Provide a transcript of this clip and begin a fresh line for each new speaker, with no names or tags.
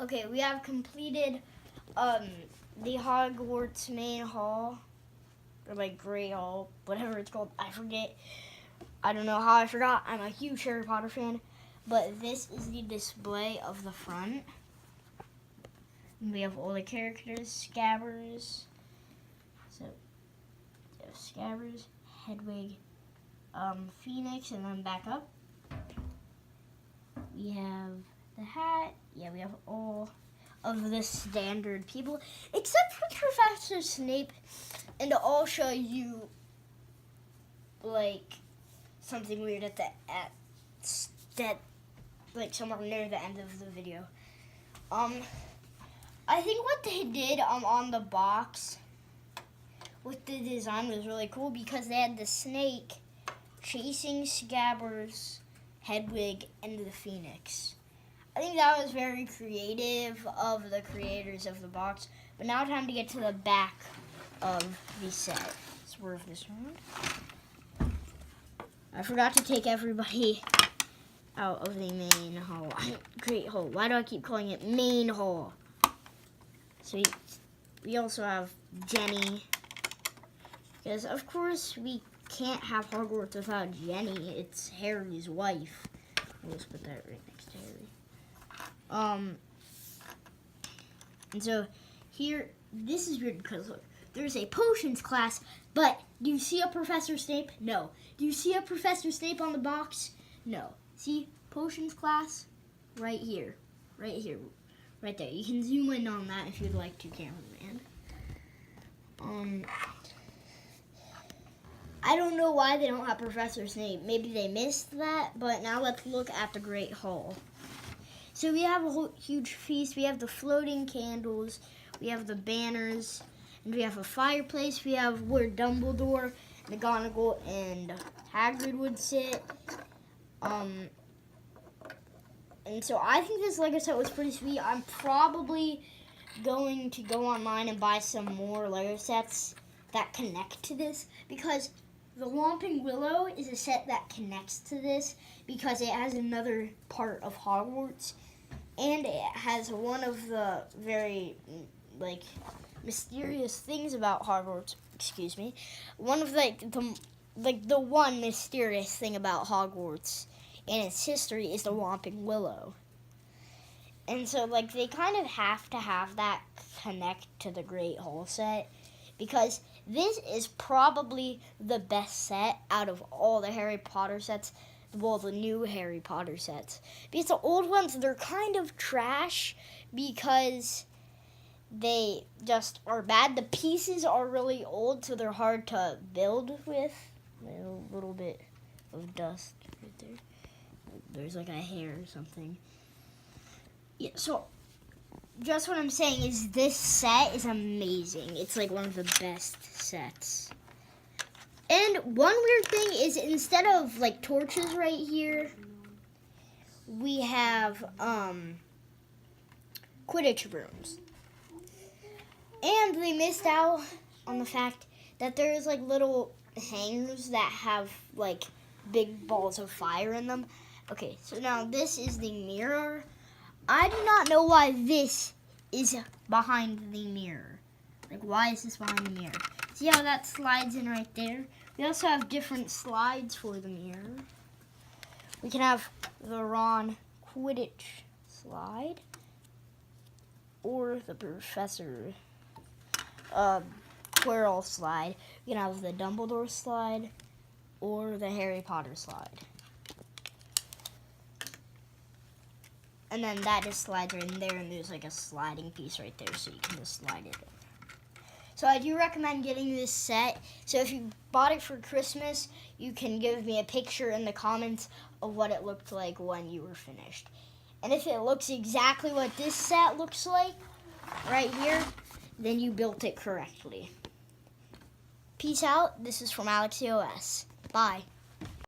Okay, we have completed the Hogwarts main hall, or like Great Hall, whatever it's called. I forget. I don't know how I forgot. I'm a huge Harry Potter fan. But this is the display of the front. We have all the characters, Scabbers. So, Scabbers, Hedwig, Phoenix, and then back up. We have the hat. Yeah, we have all of the standard people, except for Professor Snape. And I'll show you, like, something weird at like somewhere near the end of the video. I think what they did on the box with the design was really cool because they had the snake chasing Scabbers, Hedwig, and the Phoenix. I think that was very creative of the creators of the box. But now time to get to the back of the set. Swerve this around. I forgot to take everybody out of the main hall. Great hall. Why do I keep calling it main hall? So we also have Jenny. Because of course we can't have Hogwarts without Jenny. It's Harry's wife. We'll just put that right next to Harry. And so here, this is weird because look, there's a potions class, but do you see a Professor Snape? No. Do you see a Professor Snape on the box? No. See, potions class, right here, right there. You can zoom in on that if you'd like to, cameraman. I don't know why they don't have Professor Snape. Maybe they missed that, but now let's look at the Great Hall. So we have a whole huge feast. We have the floating candles. We have the banners. And we have a fireplace. We have where Dumbledore, McGonagall, and Hagrid would sit. And so I think this Lego set was pretty sweet. I'm probably going to go online and buy some more Lego sets that connect to this because the Whomping Willow is a set that connects to this because it has another part of Hogwarts and it has one of the very mysterious things about Hogwarts. Excuse me. One of the one mysterious thing about Hogwarts and its history is the Whomping Willow. And so, they kind of have to have that connect to the Great Hall set because this is probably the best set out of all the Harry Potter sets, well, the new Harry Potter sets. Because the old ones, they're kind of trash because they just are bad. The pieces are really old, so they're hard to build with. A little bit of dust right there. There's a hair or something. Yeah, so just what I'm saying is this set is amazing. It's one of the best sets. And one weird thing is instead of torches right here, we have Quidditch brooms. And they missed out on the fact that there's little hangers that have big balls of fire in them. Okay, so now this is the mirror. I do not know why this is behind the mirror. Why is this behind the mirror? See how that slides in right there? We also have different slides for the mirror. We can have the Ron Quidditch slide or the Professor Quirrell slide. We can have the Dumbledore slide or the Harry Potter slide. And then that just slides right in there, and there's a sliding piece right there, so you can just slide it in. So I do recommend getting this set. So if you bought it for Christmas, you can give me a picture in the comments of what it looked like when you were finished. And if it looks exactly what this set looks like, right here, then you built it correctly. Peace out. This is from AlexEOS. Bye.